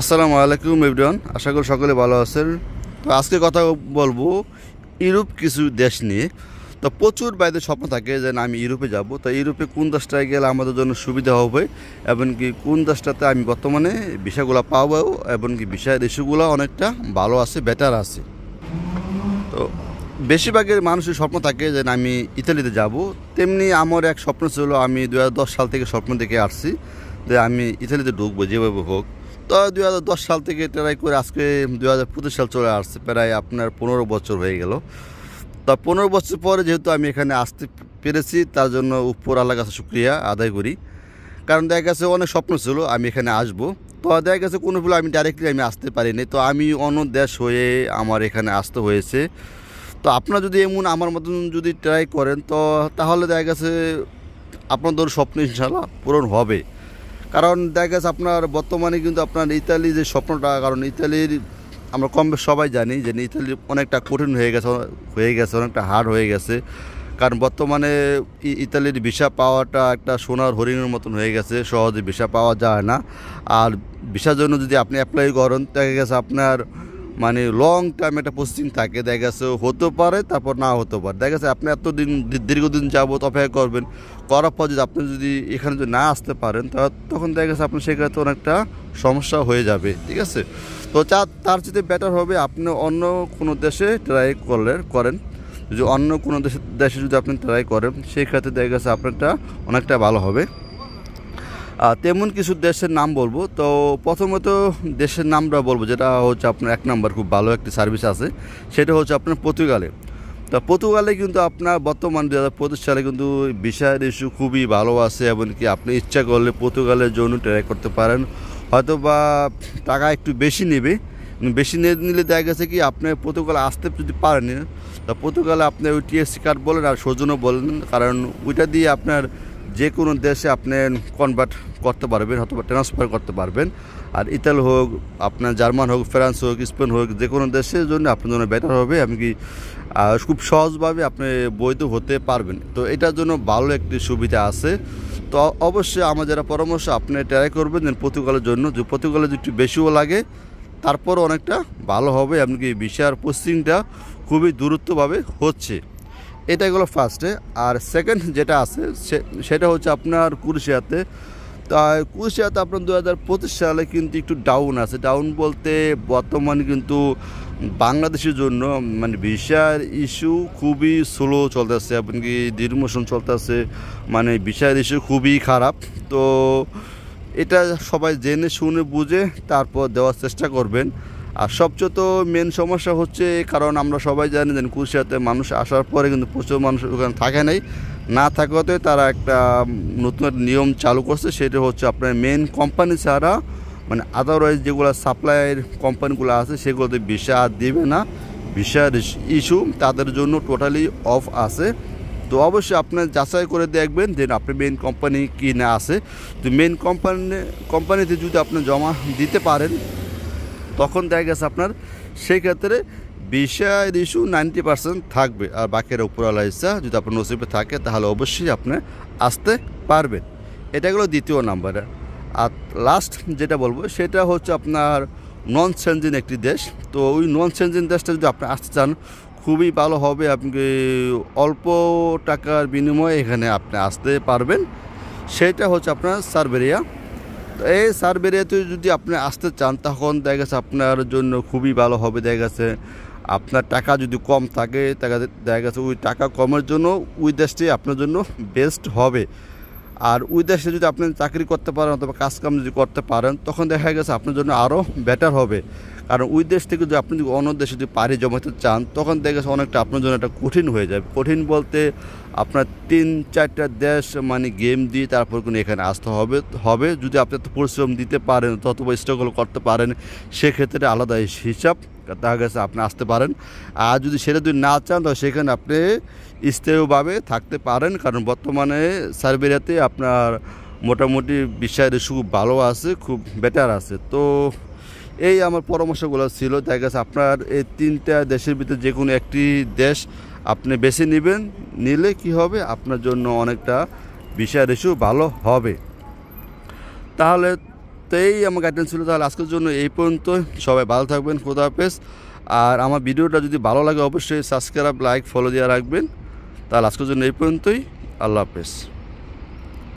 আসসালামু আলাইকুম এভরিওয়ান, আশা করি সকলে ভালো আছেন। তো আজকে কথা বলবো ইউরোপ কিছু দেশ নিয়ে। তো প্রচুর বাইরে স্বপ্ন থাকে যে আমি ইউরোপে যাব। তো ইউরোপে কোন দেশটায় গেলে আমাদের জন্য সুবিধা হবে এবং কি কোন দেশটাতে আমি বর্তমানে ভিসাগুলো পাবো এবং কি ভিসার ইস্যুগুলো অনেকটা ভালো আছে, বেটার আছে। তো বেশিরভাগের মানুষের স্বপ্ন থাকে যে আমি ইতালিতে যাব। তেমনি আমার এক স্বপ্ন ছিল, আমি 2010 সাল থেকে স্বপ্ন দেখে আসছি যে আমি ইতালিতে ঢুকবো যেভাবে হোক। তো 2010 সাল থেকে ট্রাই করে আজকে 2025 সাল চলে আসছে, প্রায় আপনার 15 বছর হয়ে গেল। তা 15 বছর পরে যেহেতু আমি এখানে আসতে পেরেছি, তার জন্য উপর আল্লাহর কাছে শুকরিয়া আদায় করি। কারণ দেখা গেছে অনেক স্বপ্ন ছিল আমি এখানে আসবো। তো দেখা গেছে কোনো ভুল আমি ডাইরেক্টলি আসতে পারিনি, তো আমি অন্য দেশ হয়ে আমার এখানে আসতে হয়েছে। তো আপনারা যদি এমন আমার মতন যদি ট্রাই করেন, তো তাহলে দেখা গেছে আপনাদের স্বপ্ন ইনশাআল্লাহ পূরণ হবে। কারণ দেখা গেছে আপনার বর্তমানে কিন্তু আপনার ইতালি যে স্বপ্নটা, কারণ ইতালির আমরা কম বেশ সবাই জানি যে ইতালি অনেকটা কঠিন হয়ে গেছে অনেকটা হার্ড হয়ে গেছে। কারণ বর্তমানে ইতালির ভিসা পাওয়াটা একটা সোনার হরিণের মতন হয়ে গেছে, সহজে ভিসা পাওয়া যায় না। আর ভিসার জন্য যদি আপনি অ্যাপ্লাই করেন, দেখা গেছে আপনার লং টাইম একটা প্রসেসিং থাকে, দেখা গেছে হতে পারে তারপর না হতে পারে। দেখা গেছে আপনি এতদিন দীর্ঘদিন যাবত অপেক্ষা করবেন, করার পর যদি আপনি যদি এখানে যদি না আসতে পারেন, তখন দেখা গেছে আপনার সেক্ষেত্রে অনেকটা সমস্যা হয়ে যাবে। ঠিক আছে, তো তার চেয়ে বেটার হবে আপনি অন্য কোনো দেশে ট্রাই করেন। যদি অন্য কোনো দেশে যদি আপনি ট্রাই করেন, সেই ক্ষেত্রে দেখা গেছে আপনারটা অনেকটা ভালো হবে। তেমন কিছু দেশের নাম বলবো। তো প্রথমত দেশের নামটা বলবো, যেটা হচ্ছে আপনার 1 নাম্বার খুব ভালো একটি সার্ভিস আছে, সেটা হচ্ছে আপনার পর্তুগালে। তো পর্তুগালে কিন্তু আপনার বর্তমান 2025 সালে কিন্তু ভিসার ইস্যু খুবই ভালো আছে, এবং কি আপনি ইচ্ছা করলে পর্তুগালের জন্য ট্রাই করতে পারেন। হয়তো বা টাকা একটু বেশি নেবে, বেশি নিলে দেখা গেছে কি আপনি পর্তুগালে আসতে যদি পারেন, তা পর্তুগালে আপনি ওই টিএসসি কার্ড বলেন আর সৌজন্য বলেন, কারণ ওইটা দিয়ে আপনার যে কোনো দেশে আপনি কনভার্ট করতে পারবেন, অথবা ট্রান্সফার করতে পারবেন। আর ইতালি হোক, আপনার জার্মান হোক, ফ্রান্স হোক, স্পেন হোক, যে কোনো দেশের জন্য আপনার জন্য বেটার হবে, এমনকি খুব সহজভাবে আপনি বৈধ হতে পারবেন। তো এটার জন্য ভালো একটি সুবিধা আছে। তো অবশ্যই আমার যারা পরামর্শ, আপনি ট্রাই করবেন যে পর্তুগালের জন্য, যে পর্তুগালে একটু বেশিও লাগে তারপরও অনেকটা ভালো হবে, এমনকি ভিসার প্রসেসিংটা খুবই দ্রুতভাবে হচ্ছে। এটা গেলো ফার্স্টে। আর সেকেন্ড যেটা আছে সেটা হচ্ছে আপনার ক্রোয়েশিয়াতে। তা ক্রোয়েশিয়াতে আপনার 2025 সালে কিন্তু একটু ডাউন আছে। ডাউন বলতে বর্তমানে কিন্তু বাংলাদেশের জন্য ভিসার ইস্যু খুবই স্লো চলতেছে, এমনকি ডিমোশন চলতেছে, ভিসার ইস্যু খুবই খারাপ। তো এটা সবাই জেনে শুনে বুঝে তারপর দেওয়ার চেষ্টা করবেন। আর সবচেয়ে তো মেন সমস্যা হচ্ছে, কারণ আমরা সবাই জানি যে ক্রোয়েশিয়াতে মানুষ আসার পরে কিন্তু প্রচুর মানুষ ওখানে থাকে নাই, না থাকাতে তারা একটা নতুন নিয়ম চালু করছে, সেটা হচ্ছে আপনার মেন কোম্পানি ছাড়া আদারওয়াইজ যেগুলো সাপ্লাইয়ের কোম্পানিগুলো আছে সেগুলোতে ভিসা দেবে না। ভিসার ইস্যু তাদের জন্য টোটালি অফ আছে। তো অবশ্যই আপনার যাচাই করে দেখবেন যে আপনার মেন কোম্পানি কি না আছে। তো মেন কোম্পানিতে যদি আপনি জমা দিতে পারেন, তখন দেখা গেছে আপনার সেই ক্ষেত্রে ভিসার ইস্যু 90% থাকবে, আর বাকিরা উপরওয়ালা ইচ্ছা যদি আপনার নসিবে থাকে তাহলে অবশ্যই আপনি আসতে পারবেন। এটা গেলো দ্বিতীয় নাম্বারে। আর লাস্ট যেটা বলবো সেটা হচ্ছে আপনার নন সেনজেন একটি দেশ। তো ওই নন সেনজেন দেশটা যদি আপনি আসতে চান, খুবই ভালো হবে, আপনি অল্প টাকার বিনিময়ে এখানে আপনি আসতে পারবেন। সেটা হচ্ছে আপনার সার্বিয়া। তো এই সার্বিয়াতে যদি আপনি আসতে চান, তখন দেখা গেছে আপনার জন্য খুবই ভালো হবে। দেখা গেছে আপনার টাকা যদি কম থাকে, দেখা গেছে ওই টাকা কমের জন্য ওই দেশটি আপনার জন্য বেস্ট হবে। আর ওই দেশে যদি আপনি চাকরি করতে পারেন অথবা কাজকাম যদি করতে পারেন, তখন দেখা গেছে আপনার জন্য আরও বেটার হবে। কারণ ওই দেশ থেকে যদি আপনি অন্য দেশে যদি পাড়ি জমাতে চান, তখন দেখা গেছে অনেকটা আপনার জন্য একটা কঠিন হয়ে যাবে। কঠিন বলতে আপনার 3-4টা দেশ গেম দিয়ে তারপর কিন্তু এখানে আসতে হবে। যদি আপনি এত পরিশ্রম দিতে পারেন অথবা স্ট্রাগল করতে পারেন, সেক্ষেত্রে আলাদা হিসাব, দেখা গেছে আপনি আসতে পারেন। আর যদি সেটা যদি না চান, তো সেখানে আপনি স্থায়ীভাবে থাকতে পারেন। কারণ বর্তমানে সার্বিয়াতে আপনার মোটামুটি ভিসার ইস্যু খুব ভালো আছে, খুব বেটার আছে। তো এই আমার পরামর্শগুলো ছিল। দেখা গেছে আপনার এই 3টা দেশের ভিতরে যে কোনো একটি দেশ আপনি বেছে নেবেন, নিলে কি হবে আপনার জন্য অনেকটা ভিসার ইস্যু ভালো হবে। তাহলে তো এই আমার গাইডলাইন ছিল। তাহলে আজকের জন্য এই পর্যন্ত, সবাই ভালো থাকবেন, খোদা হাফেজ। আর আমার ভিডিওটা যদি ভালো লাগে অবশ্যই সাবস্ক্রাইব, লাইক, ফলো দিয়ে রাখবেন। তাহলে আজকের জন্য এই পর্যন্তই, আল্লাহ হাফেজ।